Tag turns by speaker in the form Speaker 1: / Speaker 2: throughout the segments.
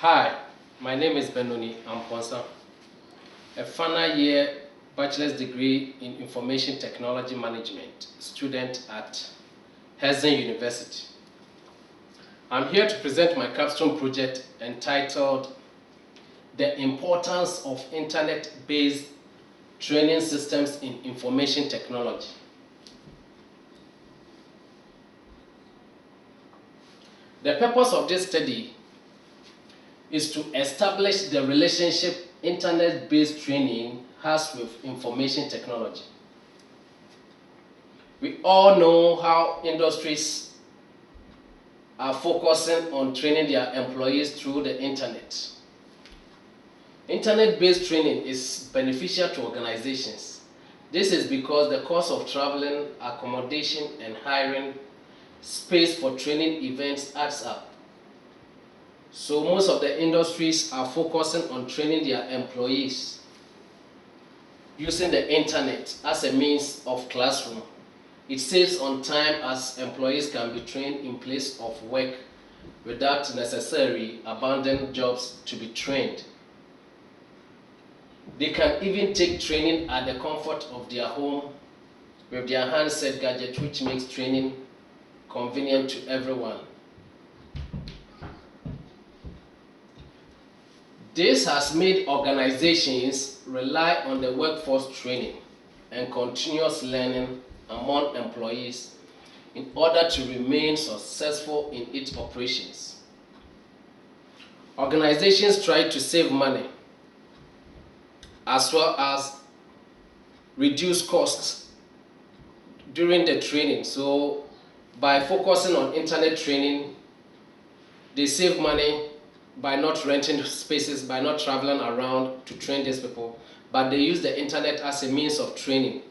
Speaker 1: Hi, my name is Benoni Amponsah, a final year bachelor's degree in information technology management student at Herzing University. I'm here to present my capstone project entitled The Importance of Internet-Based Training Systems in Information Technology. The purpose of this study is to establish the relationship internet-based training has with information technology. We all know how industries are focusing on training their employees through the internet. Internet-based training is beneficial to organizations. This is because the cost of traveling, accommodation, and hiring space for training events adds up. So most of the industries are focusing on training their employees using the internet as a means of classroom. It saves on time as employees can be trained in place of work without necessarily abandoning jobs to be trained. They can even take training at the comfort of their home with their handset gadget, which makes training convenient to everyone. This has made organizations rely on the workforce training and continuous learning among employees in order to remain successful in its operations. Organizations try to save money as well as reduce costs during the training. So by focusing on internet training, they save money by not renting spaces, by not traveling around to train these people, but they use the internet as a means of training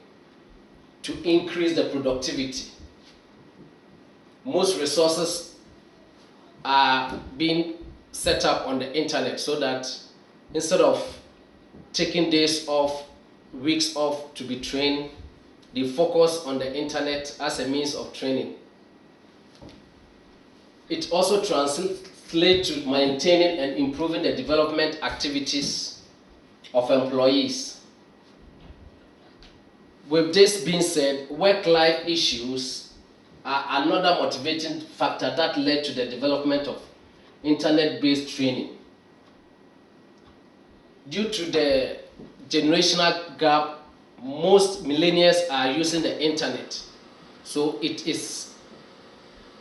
Speaker 1: to increase the productivity. Most resources are being set up on the internet so that instead of taking days off, weeks off to be trained, they focus on the internet as a means of training. It also translates to maintaining and improving the development activities of employees. With this being said, work-life issues are another motivating factor that led to the development of internet-based training. Due to the generational gap, most millennials are using the internet. So it is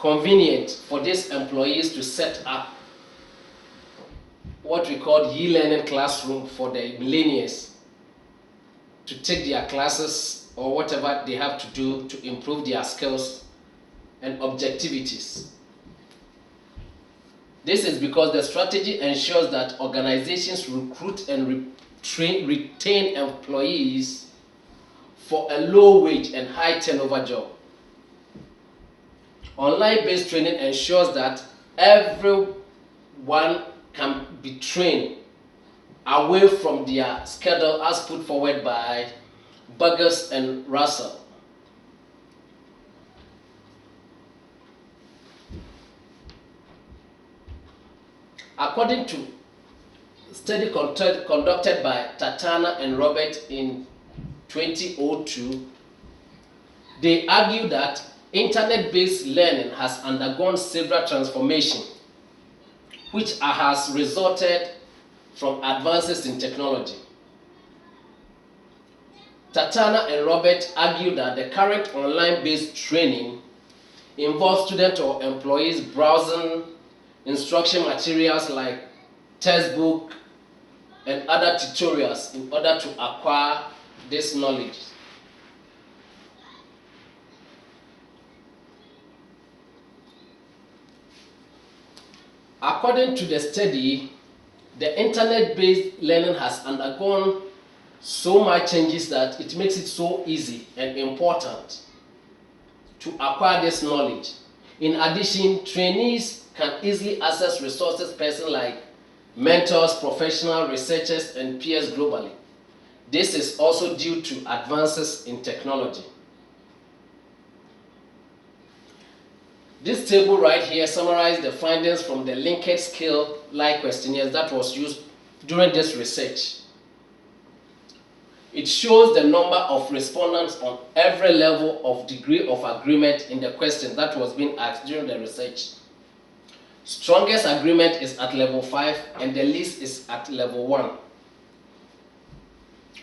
Speaker 1: convenient for these employees to set up what we call e-learning classroom for the millennials to take their classes or whatever they have to do to improve their skills and objectivities. This is because the strategy ensures that organizations recruit and retain employees for a low wage and high turnover job. Online-based training ensures that everyone can be trained away from their schedule as put forward by Burgess and Russell. According to a study conducted by Tatana and Robert in 2002, they argue that internet-based learning has undergone several transformations, which has resulted from advances in technology. Tatana and Robert argue that the current online-based training involves students or employees browsing instruction materials like textbook and other tutorials in order to acquire this knowledge. According to the study, the internet-based learning has undergone so much changes that it makes it so easy and important to acquire this knowledge. In addition, trainees can easily access resources, persons like mentors, professional researchers, and peers globally. This is also due to advances in technology. This table right here summarizes the findings from the Likert scale-like questionnaires that was used during this research. It shows the number of respondents on every level of degree of agreement in the question that was being asked during the research. Strongest agreement is at level 5 and the least is at level 1.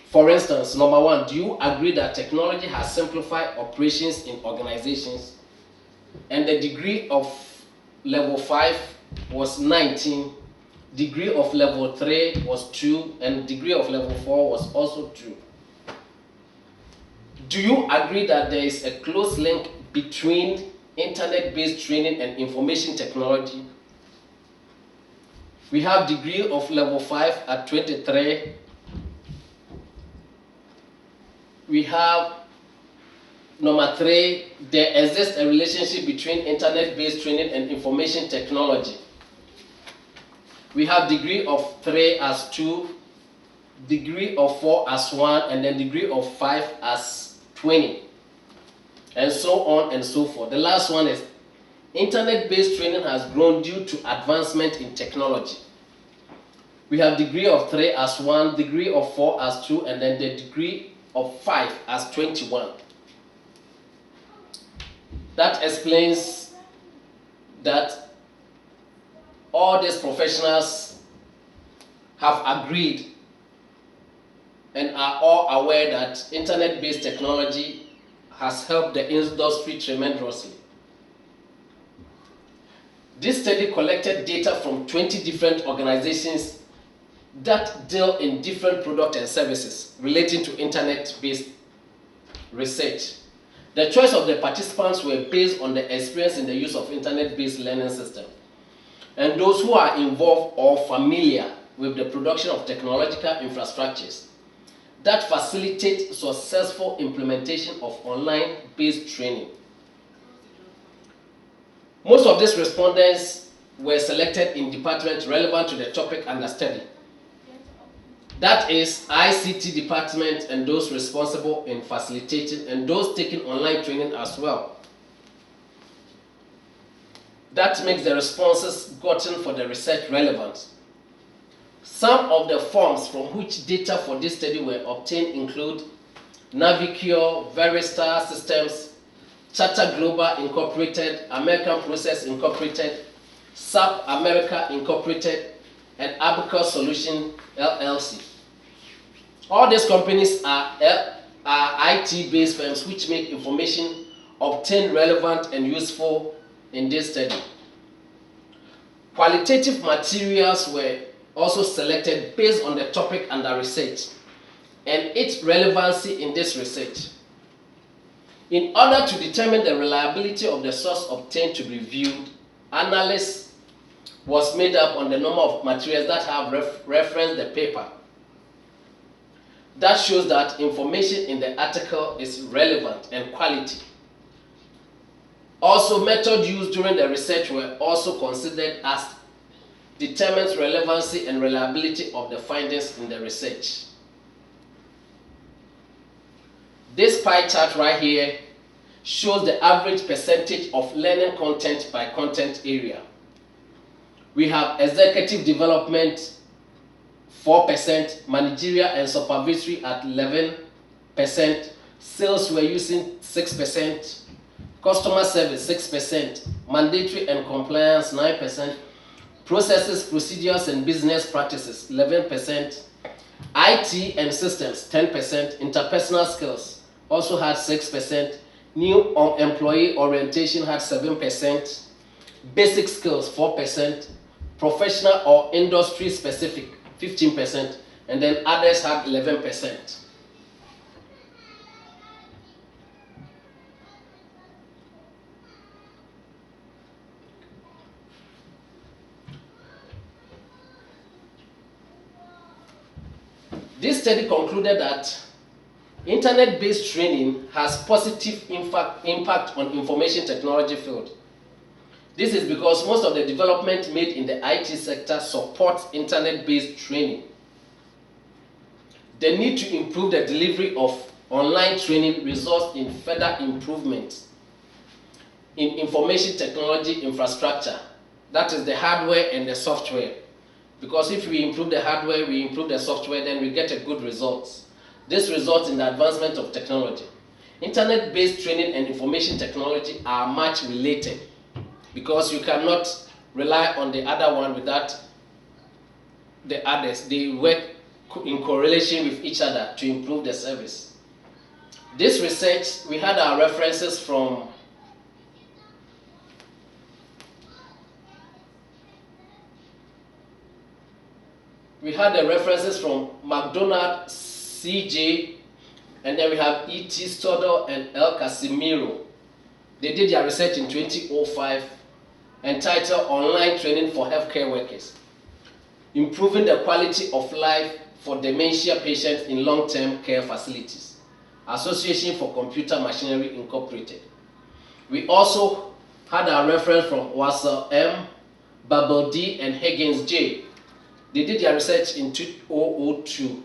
Speaker 1: For instance, number 1, do you agree that technology has simplified operations in organizations? And the degree of level 5 was 19, degree of level 3 was 2, and degree of level 4 was also 2. Do you agree that there is a close link between internet-based training and information technology? We have degree of level 5 at 23. We have number 3, there exists a relationship between internet-based training and information technology. We have degree of 3 as 2, degree of 4 as 1, and then degree of 5 as 20, and so on and so forth. The last one is internet-based training has grown due to advancement in technology. We have degree of 3 as 1, degree of 4 as 2, and then the degree of 5 as 21. That explains that all these professionals have agreed and are all aware that internet-based technology has helped the industry tremendously. This study collected data from 20 different organizations that deal in different products and services relating to internet-based research. The choice of the participants were based on the experience in the use of internet-based learning systems, and those who are involved or familiar with the production of technological infrastructures that facilitate successful implementation of online-based training. Most of these respondents were selected in departments relevant to the topic under study. That is ICT department and those responsible in facilitating and those taking online training as well. That makes the responses gotten for the research relevant. Some of the forms from which data for this study were obtained include Navicure, Veristar Systems, Charter Global Incorporated, American Process Incorporated, SAP America Incorporated, and Abacus Solution LLC. All these companies are IT-based firms which make information obtained relevant and useful in this study. Qualitative materials were also selected based on the topic under research and its relevancy in this research. In order to determine the reliability of the source obtained to be viewed, analysis was made up on the number of materials that have referenced the paper. That shows that information in the article is relevant and quality. Also, methods used during the research were also considered as determines relevancy and reliability of the findings in the research. This pie chart right here shows the average percentage of learning content by content area. We have executive development 4%, managerial and supervisory at 11%, sales were using 6%, customer service 6%, mandatory and compliance 9%, processes, procedures and business practices 11%, IT and systems 10%, interpersonal skills also had 6%, new employee orientation had 7%, basic skills 4%, professional or industry specific 15%, and then others had 11%. This study concluded that internet-based training has positive impact on information technology field. This is because most of the development made in the IT sector supports internet-based training. The need to improve the delivery of online training results in further improvements in information technology infrastructure. That is the hardware and the software. Because if we improve the hardware, we improve the software, then we get a good result. This results in the advancement of technology. Internet-based training and information technology are much related because you cannot rely on the other one without the others. They work in correlation with each other to improve the service. This research, we had our references from McDonald, CJ, and then we have E.T. Stoddard and El Casimiro. They did their research in 2005 entitled Online Training for Healthcare Workers, Improving the Quality of Life for Dementia Patients in Long-Term Care Facilities, Association for Computer Machinery Incorporated. We also had a reference from Wassel M., Babel D., and Higgins J. They did their research in 2002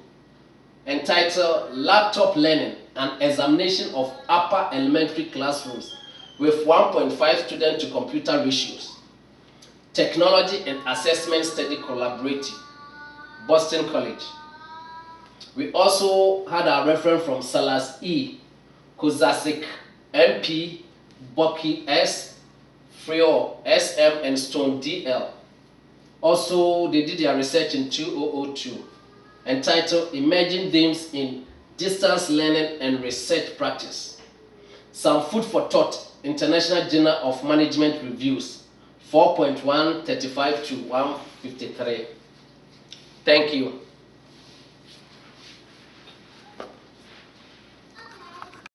Speaker 1: entitled Laptop Learning, an Examination of Upper Elementary Classrooms with 1.5 student to computer ratios, Technology and Assessment Study Collaborative, Boston College. We also had a reference from Salas E., Kozasik MP, Boki S., Frior SM, and Stone DL. Also, they did their research in 2002 entitled Emerging Themes in Distance Learning and Research Practice. Some food for thought, International Journal of Management Reviews, 4.135 to 153. Thank you.